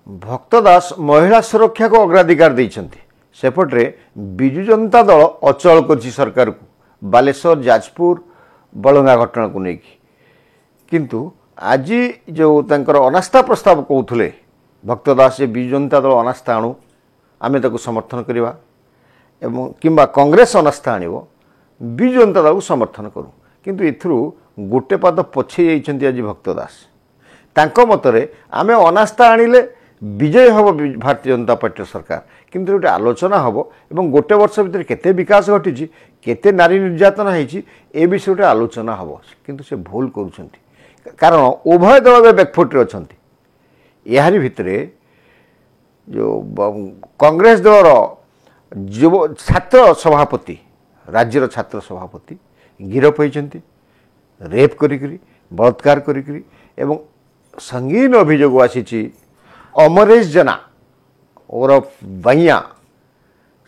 भक्त दास महिला सुरक्षा को अग्राधिकार देइछन्ति सेपटे विजु जनता दल अचल करछि सरकार को बालेश्वर जाजपुर बलंगा घटना को लेकिन किंतु आज जो तंकर अनास्था प्रस्ताव कहते भक्त दास विजु जनता दल अनास्था आणु आमे ताको समर्थन करवा एवं किंबा कांग्रेस अनास्था आणिबो विजु जनता दल को समर्थन करूँ किंतु एथरू गोटे पाद पछे जाइछन्ति आज भक्त दास तांको मतरे आमे अनास्था आनिले विजय हम भारतीय जनता पार्टी सरकार किंतु गोटे आलोचना हम एवं गोटे वर्ष भितर केते विकास घटी केते नारी निर्यातना होती ए विषय गोटे आलोचना हम किंतु से भूल करुछन्ति कारण उभय दल बैकफुट रे अछन्ति यारी भितरे जो कांग्रेस दलर युव छात्र सभापति राज्यर छात्र सभापति गिरफ होइछन्ति रेप करिकरी बलात्कार करिकरी एवं संगीन अभियोग आसी अमरेश जेना ओरफ बाइया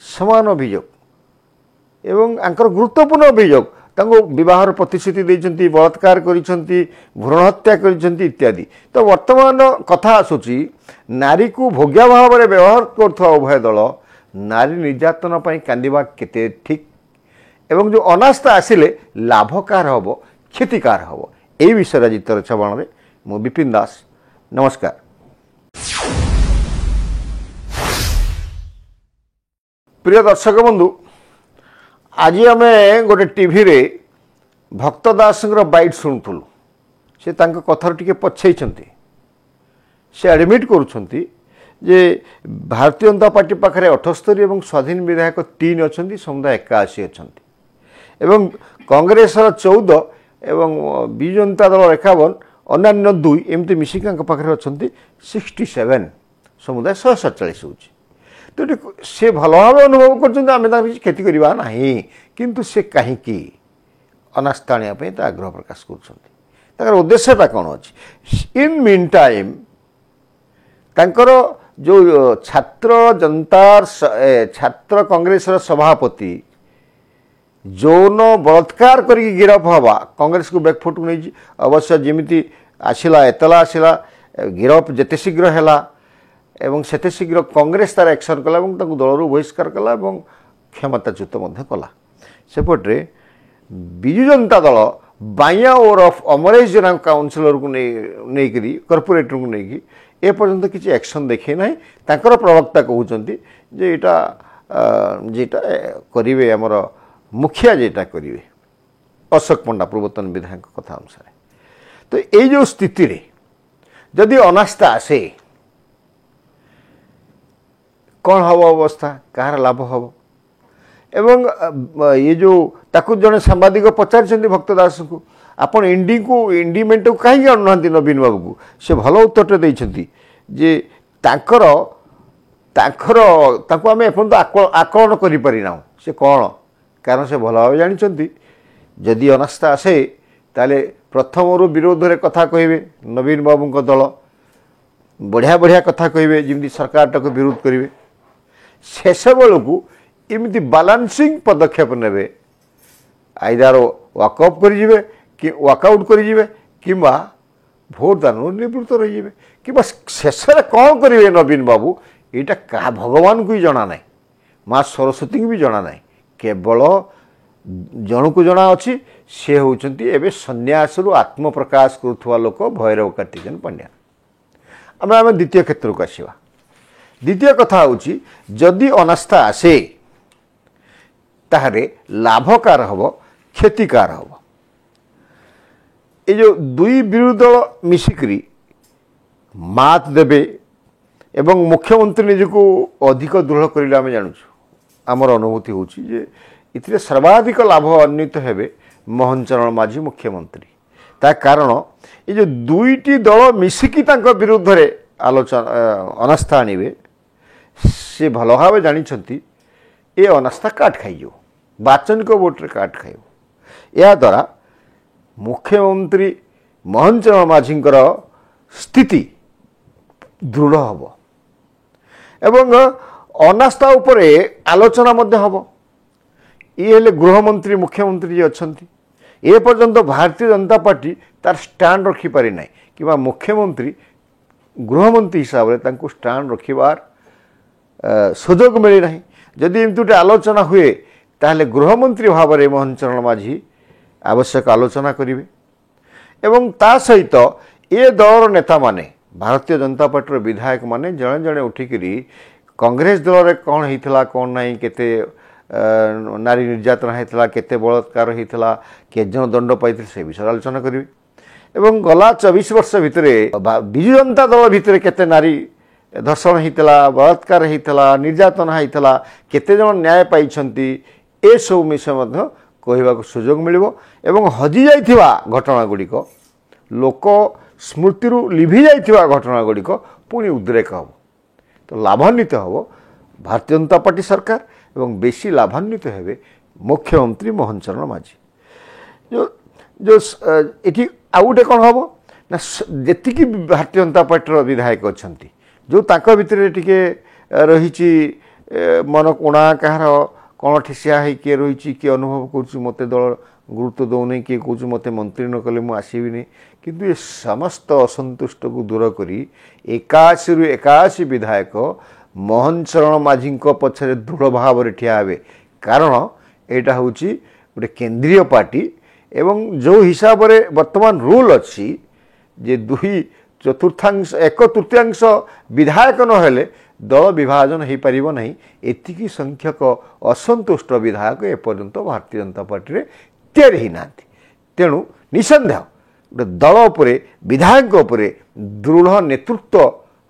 समान अभियोग एवं आंकर गुरुत्वपूर्ण अभियोग तांको विवाहर प्रतिश्रुति देइछन्ति बलात्कार करिछन्ति भ्रूण हत्या करिछन्ति इत्यादि तो वर्तमान कथा आसुची नारी को भोग्या भाव में व्यवहार करथवा उभय दल नारी निर्यातन पई कांदिबा केते ठीक एवं जो अनास्था आसिले लाभकार हबो क्षतिकार हबो एई विषय आज चर्चा रे मु विपिन दास नमस्कार। प्रिय दर्शक बंधु आज आम गोटे टीवी रे भक्त दास बाइट शुणुलु से कथार टिके पछे से एडमिट करुँचे जे भारतीय जनता पार्टी पाखे 78 और स्वाधीन विधायक 3 अच्छा समुदाय 81 अच्छा एवं कांग्रेस 14 एवं विजु जनता दल 51 अन्य 2 एमती मिसिक पाखे अच्छा 67 समुदाय 147 हो तो से भल भाव अनुभव कर क्षति करवा ना किंतु से कहीं अनास्था आने आग्रह प्रकाश कर उद्देश्यटा कौन अच्छी इन मीन टाइम तांकर जो छात्र जनता छात्र कांग्रेस सभापति जौन बलात्कार करके गिरफ हवा कांग्रेस को बैकफुट नहीं अवश्य जमी आसला एतला आसला गिरफ जेते शीघ्र है एवं सेते शीघ्र कांग्रेस तार एक्शन कला दलर बहिष्कार कला क्षमताच्युत कला सेपटे विजु जनता दल बाइया और अमरेश जेना काउनसिलर को नहीं कॉर्पोरेटर को नहीं ए पर्यंत किसी एक्शन देखे ना तांकर प्रवक्ता कहते जे एटा जेटा करिवे हमर मुखिया जेटा करिवे अशोक पंडा पूर्वतन विधायक कथा अनुसार तो ये जो स्थिति रे जदि अनास्था आसे कौन हम अवस्था कहार लाभ हम एवं ये जो ताकू जड़े सांबादिक पचार भक्त दास को आपण इंडीमेंट को कहीं आणुना नवीन बाबू को से भल उत्तर देते जे तांकर आम एपर्त आकलन करना से कौन कारण से भल भाव जानते जदि अनास्था आसे ताले प्रथम विरोध में कथा कहे नवीन बाबू दल बढ़िया बढ़िया कथा कहे जमी सरकार टाक विरोध करेंगे शेष बेलू इमती बालांसिंग पदक्षेप ने आईदार वाकअप करेंगे कि वाकआउट करेंगे कि भोट दान निवृत्त रही कि शेष कौन करेंगे नवीन बाबू यहाँ क्या भगवान को ही जना ना माँ सरस्वती को भी जना ना केवल जन को जना अच्छी सी होती सन्यास आत्मप्रकाश करुवा लोक भैरव कार्तिकेयन पंड्या आम द्वितीय क्षेत्र को आसवा द्वितीय कथा हूँ जदि अनास्था आसे ताहरे लाभकार हम क्षतिकार हम ये जो दुई विरोधी दल मिसिकी मात देवे एवं मुख्यमंत्री निजको अधिक दृढ़ कर आम जानूँ आमर अनुभूति हूँ इतने सर्वाधिक लाभान्वित हेबे मोहन चरण माझी मुख्यमंत्री ता कारण ये जो दुईटी दल मिसिकी विरुद्ध रे आलोचना अनास्था आनिबे से भल भाव जानते ये अनास्था काट खाइयो वाचनिक भोट्रे काट खाइयो या द्वारा मुख्यमंत्री मोहन चरण माझी स्थिति दृढ़ हम एवं अनास्था उपरे आलोचना हम ये गृहमंत्री मुख्यमंत्री जी अच्छा ए पर्यंत भारतीय जनता पार्टी तार स्टैंड रखिपारि ना कि मुख्यमंत्री गृहमंत्री हिसाब से स्टाण रखिबार सुजोग मिली ना जदि एमती गोटे आलोचना हुए ताहले गृहमंत्री भाव में मोहन चरण माझी आवश्यक आलोचना करेंगे एवं ता सहित ए दलर नेता माने भारतीय जनता पार्टी विधायक माने जड़े जड़े उठिकी कांग्रेस दल में कौन होता कौन ना केते नारी निर्यातना होता केते बलात्कार होता के जन दंड पाई से विषय आलोचना करेंगे एवं गला 24 वर्ष भितर विजु जनता दल भितर केते नारी धर्षण होता बलात्कार होता निर्यातना होता केते जन न्याय पाई ए सब विषय कहवाक सुजोग मिलिबो एवं हजि जाइथिबा घटना गुड़िक लोक स्मृति लिभि जाइथिबा घटना गुड़िक पुणी उद्रेक हम तो लाभान्वित हम भारतीय जनता पार्टी सरकार एवं बेसी लाभान्वित हेबे मुख्यमंत्री मोहन चरण माझी जो जो ये आउ गोटे कौन हम ना जी भारतीय जनता पार्टी विधायक अच्छा जो ताक भितर टिके रही मन कोणा कहार कौन ठेसिया है किए रही किए अनुभव कर मत दल गुरुत्व दौनी किए कौन मत मंत्री न कले मुझे आसबिनी किंतु ये समस्त असंतुष्ट को दूर करी 81 रु 81 विधायक मोहन चरण माझी पछरे दृढ़ भाव में ठिया हे कारण यहाँ हूँ गोटे केंद्रीय पार्टी एवं जो हिसाब से वर्तमान रूल अच्छी जे 2/4 एक तृतीयांश विधायक नहेले दल विभाजन हो पार ना एतिकी संख्यक असंतुष्ट विधायक एपर्यंत भारतीय जनता पार्टी रे तैयारी ना तेणु निसंदेह गोटे दल उपरे विधायक उपरे दृढ़ नेतृत्व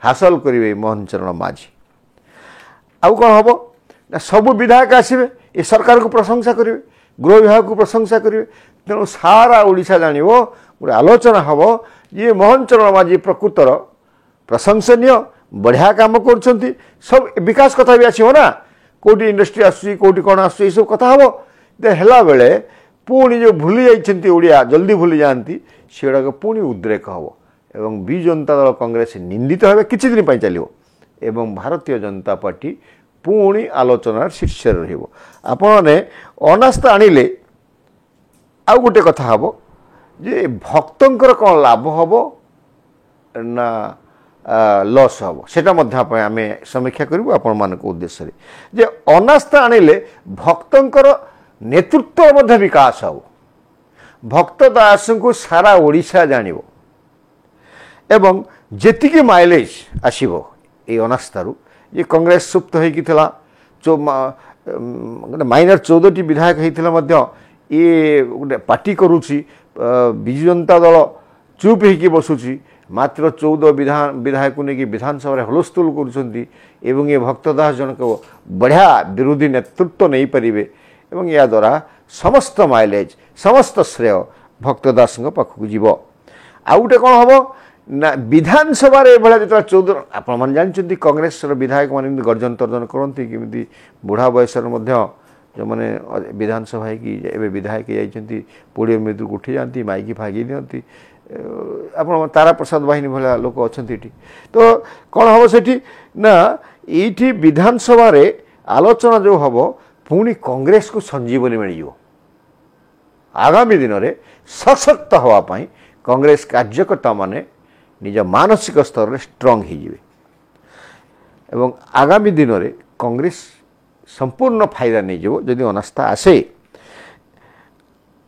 हासिल करेंगे मोहन चरण माझी आउ कौन हम ना सबू विधायक आसवे ये सरकार को प्रशंसा करेंगे गृह विभाग को प्रशंसा करेंगे तेणु सारा ओडिशा जान गोटे आलोचना हम ये मोहन चरण माझी प्रकृतर प्रशंसनीय बढ़िया काम कर सब विकास कथा भी आसो ना कौटी इंडस्ट्री आसुँच कौन आस सब कथा हम है बेले पुणी जो भूली जाइए ओडिया जल्दी भूली जाती से गुड़ाक पुणी उद्रेक हम एवं विजु जनता दल कांग्रेस निंदित हे किछि दिन पई चलियो एवं भारतीय जनता पार्टी पुणी आलोचनार शीर्ष रने अनास्था आनिले आउ गोटे कथा हम जे भक्तंकर कौन लाभ हम ना लॉस हम सेटा आम समीक्षा करूँ आपण मान उद्देश्य जे अनास्था आनिले भक्तंकर नेतृत्व विकास हम भक्त दास को सारा ओडिशा जानिबो एवं जेतिकी माइलेज आसीबो ए अनास्थारू ये कांग्रेस सुप्त होइकिथिला गोटे माइनर 14टी विधायक होइथिला ये गोटे पार्टी करुची विजु जनता दल चुप होइकी बसुची मात्र 14 विधायक को लेकिन विधानसभा हुलस्थुल कर ये भक्तदास जनक बढ़िया विरोधी नेतृत्व नहीं पारे एवं या द्वारा समस्त माइलेज समस्त श्रेय भक्तदास पाखक जीव आउ गोटे कौन हम ना विधानसभा जो 14 आपण जानते कांग्रेस विधायक मान गर्जन तर्जन करती किमी बुढ़ा बयस जो मैंने विधानसभा की विधायक जाती पोडियम मृत्यु उठी जाती माइकी फागी दिखती आप तारा प्रसाद बाहिनी भाया लोक अच्छा तो कौन हम से ना ये विधानसभा आलोचना जो हम पुणी कांग्रेस को संजीवनी मिल आगामी दिन में सशक्त हाँपाई कांग्रेस कार्यकर्ता माने निज मानसिक स्तर में स्ट्रंग हो आगामी दिन में कांग्रेस संपूर्ण फायदा नहीं जो जदि अनास्था आसे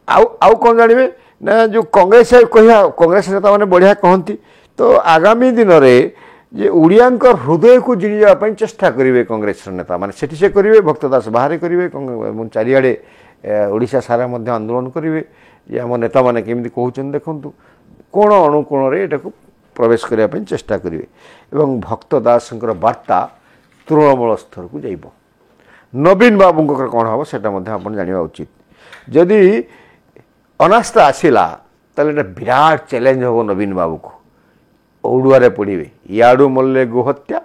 आउ कौन जानवे ना जो कांग्रेस कह कांग्रेस नेता मैंने बढ़िया कहती तो आगामी दिन में जे उड़िया हृदय को जिणी जावाई चेष्टा करेंगे कांग्रेस नेता मैंने से करेंगे भक्तदास बाहर करेंगे चारिआडे ओडिशा सारा आंदोलन करेंगे ये आम नेता मैंने केमी कहते देखूँ कोण अणुकोण यहाँ प्रवेश करने चेष्टा करेंगे एवं भक्तदास वार्ता तृणमूल स्तर को जाइब नवीन बाबू कौन हम से जाना उचित जदि अनास्था आसला ताले विराट चैलेंज हम नवीन बाबू को ओडुआरे पड़े इयाड़ू मरले गोहत्या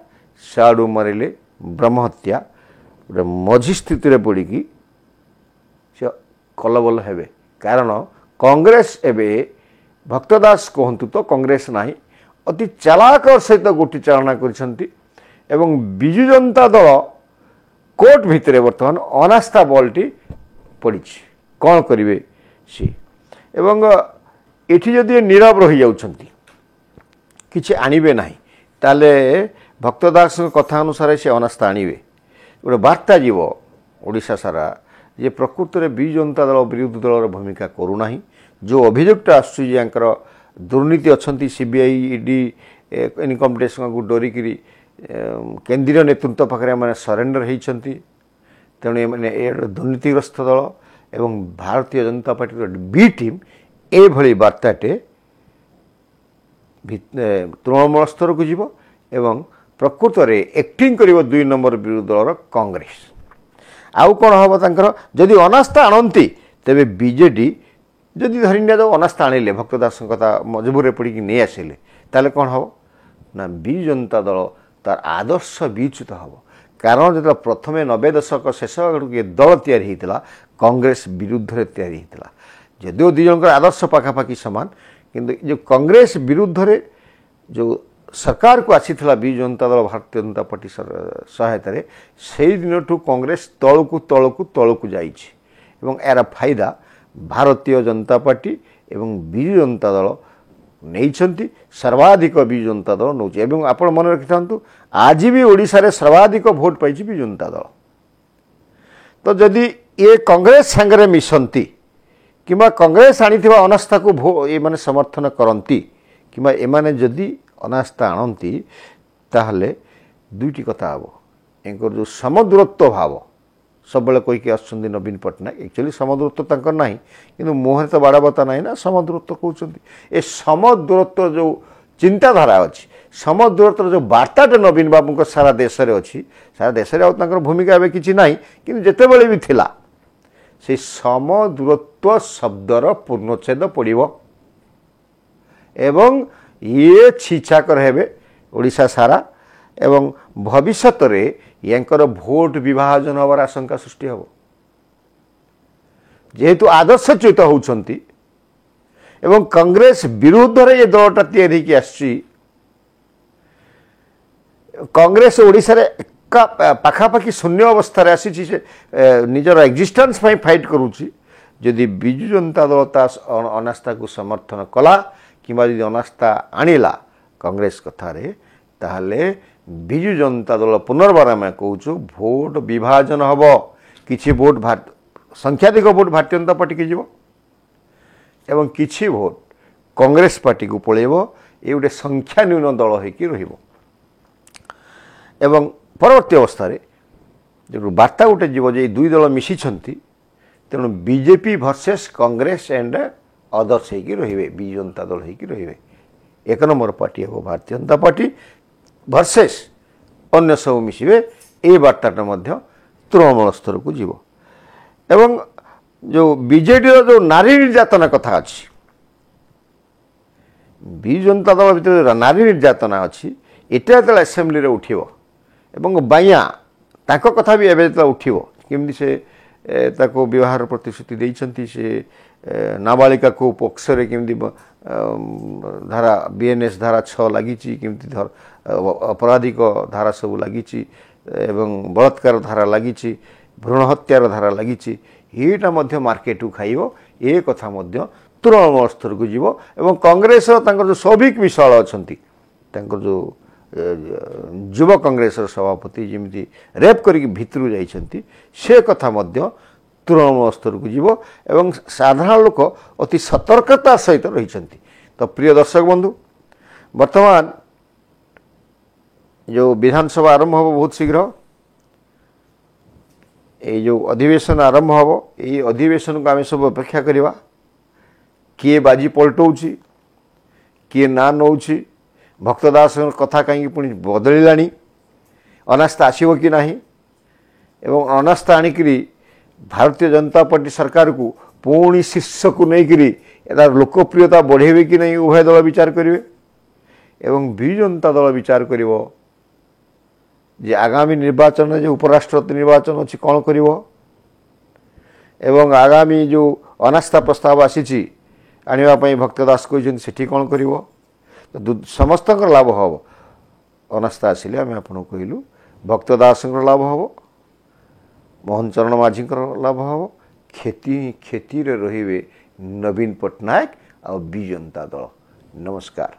सियाड़ू मारे ब्रह्महत्या गोटे मझी स्थित पड़ी से कलबल हे कारण कांग्रेस एबे भक्तदास कहतु तो कांग्रेस ना अति चालाकर सहित गोटी चालना कर विजु जनता दल कोर्ट भितर बर्तमान अनास्था बल्टी पड़ी कौन करेंगे सी एवं एठी जदि नीरव रही जाउछंती किछि आनिबे नाही ताले भक्त दास कथा अनुसार से अनास्था आणवे गोटे बार्ता जीव ओडिशा सारा जे प्रकृत में विजु जनता दल विरोधी दलर भूमिका करूना जो अभियोगटा आसुर दुर्नीति अच्छा सीबीआई ईडी इनकम टैक्स को डरिकी केंद्रीय नेतृत्व पाखे मैंने सरेंडर होती तेणु मैंने दुर्नीतिग्रस्त दल एवं Bharatiya Janata party B team एभली बार्ताटे तृणमूल स्तर को जीव एवं प्रकृत में एक्टिंग कर 2 नंबर विरोधी दलर कांग्रेस आउ कौन हम तर जदि अनास्था आणती तेरे बीजेडी जदि धरी निया अनास्था आणिले भक्त दास कथा मजबूर पड़ी नहीं आसिले ताले कौन हम ना विजु जनता दल तार आदर्श विच्युत हम कारण जो प्रथम 90 दशक शेष आड़े दल तैयारी होता कांग्रेस विरुद्ध में तैयारी होता जदिव दुई जन आदर्श पखापाखि सामान किंतु जो कांग्रेस विरुद्ध में जो सरकार को आसीथिला विजु जनता दल भारतीय जनता पार्टी सहायता से दिन ठू कांग्रेस तलकू तलकू तलकू जाइछि एवं यार फायदा भारतीय जनता पार्टी एवं विजु जनता दल नहीं सर्वाधिक विजु जनता दल नौ आप मन रखि था आज भी ओडिशा रे सर्वाधिक भोट पाई विजु जनता दल तो जदि ये कांग्रेस सांगरे मिशंती किंबा कांग्रेस आनी अनास्था को ये माने समर्थन करती किंबा एमाने जदि अनास्था आणती ताहले दुईटी कथा हम एंकर जो समदूरत्व भाव सब कहीकि आसुँच नवीन पट्टनायक एक्चुअली समदूरत्व तंकर ना कि मुहर तो बाड़बता ना ना समदूरत्व कहते ए समदूरत्व जो चिंताधारा अच्छी समदूरत्व जो बार्ताटे नवीन बाबू सारा देश में अच्छी सारा देश में भूमिका एवं किसी ना कि जितेबले भी थिला से समदूरत्व शब्दर पूर्णच्छेद पड़ो एवं ये छीछाकर हेबे ओडिशा सारा एवं भविष्य में यांकर भोट विभाजन हबार आशंका सृष्टि हम जेहेतु आदर्शच्युत होती एवं कांग्रेस विरुद्ध रे ये दलटा तैयारी आसी कांग्रेस ओडिशा रे पाखापाखि शून्य अवस्था आसी निजर एक्जिस्टेंस फाइट करुच्ची जदि विजु जनता दल अनास्था को समर्थन कला किंबा यदि अनास्था आणिला कांग्रेस कथारे ताहले विजु जनता दल पुनर्बार आम कहूँ भोट विभाजन हम किछि vote संख्याधिक vote Bharatiya Janata party की जीव एवं किछि भोट कांग्रेस पार्टी को पलैब ये गोटे संख्या न्यून दल होकर एवं परवर्ती अवस्था जो बार्ता गोटे जीव जे दुई दल मिशी तेणु BJP versus Congress and others होकर रे विजु जनता दल होकर रे 1 नंबर पार्टी हम भारतीय जनता पार्टी वर्सेस अन्य सब मिसिबे ए बार्ताटा तृणमूल स्तर को जीव एवं जो बीजेडी जो नारी निर्यातना कथा अच्छी विजु जनता दल भीतर नारी निर्यातना अच्छी एटा जो आसेम्बली रे उठिबो एवं बाइया ताको कथा भी एबे उठिबो केमि से ताको विवाह प्रतिश्रुति देइछंती से नाबालिका को पक्षरे केमि धारा बीएनएस धारा 6 लगी केमि अपराधिक धारा सब लगी एवं बलात्कार धारा लगी भ्रूण हत्यार धारा लगी येटा मध्य मार्केट को खाइबो ए कथा मध्य तृणमूल स्तर को जीव एवं कांग्रेस जो सौभिक विशाल अच्छी जो युव कांग्रेस सभापति जमी रेप करी भितर जाइछंती से कथा मध्य तृणमूल स्तर को जीव एवं साधारण लोक अति सतर्कता सहित रही। तो प्रिय दर्शक बंधु वर्तमान जो विधानसभा आरंभ हो बहुत शीघ्र ये जो अधिवेशन आरंभ हम ये अधिवेशन को आम सब अपेक्षा करवा किए बाजी पलटौची किए ना नौ भक्तदास कथा कहीं पुणी बदलिलानी अनास्था आसब कि ना एवं अनास्था आणिकी भारतीय जनता पार्टी सरकार को पुणी शीर्ष को लेकिन यार लोकप्रियता बढ़ेबे कि नहीं उभय दल विचार करेंगे एवं विजु जनता दल विचार करिवो जे आगामी निर्वाचन जो उपराष्ट्रपति निर्वाचन अच्छी कौन कर एवं आगामी जो अनास्था प्रस्ताव आसी आने भक्तदास कहते कौन कर तो समस्त लाभ हम अनास्था आसिले आम आपको कहलु भक्तदास लाभ हम मोहन चरण माझी लाभ हम खेती रे रहिबे नवीन पट्टनायक और विजु जनता दल। नमस्कार।